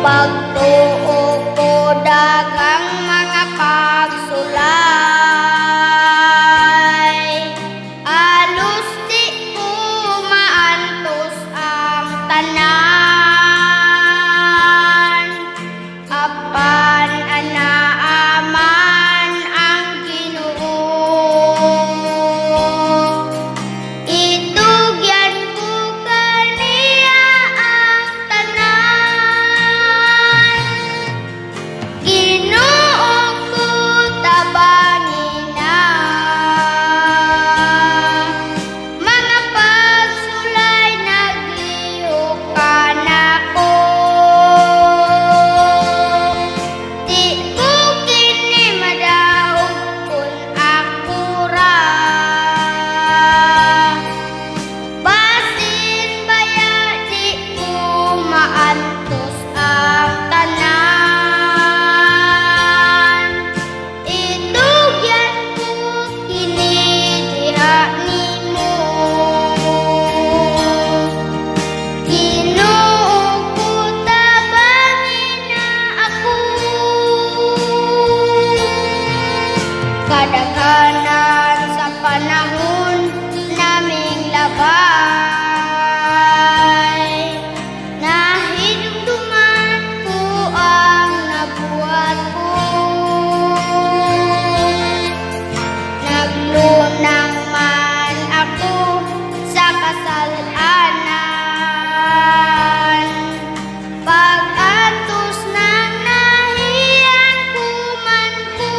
Pagtuo ko dagang mga pagsulay, alos di ko maantos ang tanan. Apan anaaman ang Ginoo, itugyan ko kaniya ang tanan. Ginoo ko tabangin na, mga pagsulay naglihok ka nako. Di ko kini madaog kun ako ra, basin baya di ko maantos ang tanan. Itugyan ko kini diha nimo, Ginoo ko tabangin na ako. Kadaghanan sa panahon naming labay, nahinumduman ko ang nabuhat ko. Naglunang man ako sa kasalanan, pag-atos ng nahiyan ko man ko.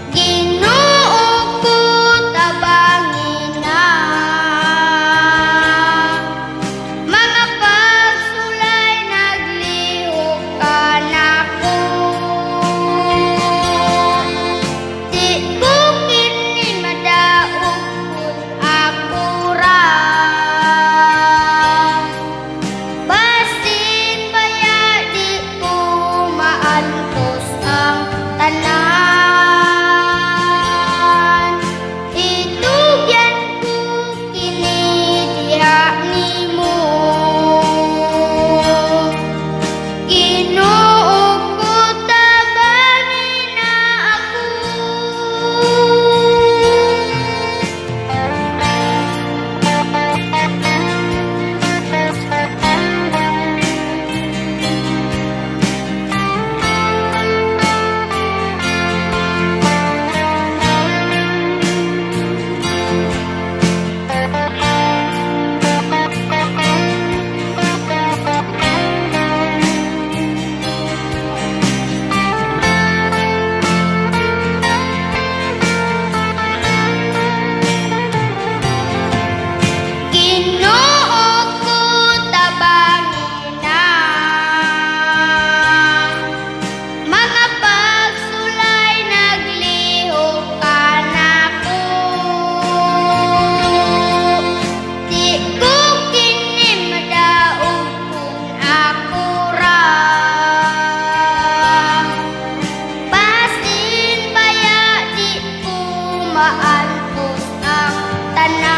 Ginoo ko tabangin na, mga pagsulay naglihok ka nako. Di ko kini madaog kun ako ra, basin baya di ko maantos ang tanan. Itugyan ko kini diha nimo, Ginoo ko tabangin na ako. Ginoo ko tabangin na, mga pagsulay naglihok ka nako. Di ko kini madaog kun ako ra, basin baya di ko maantos ang tanan.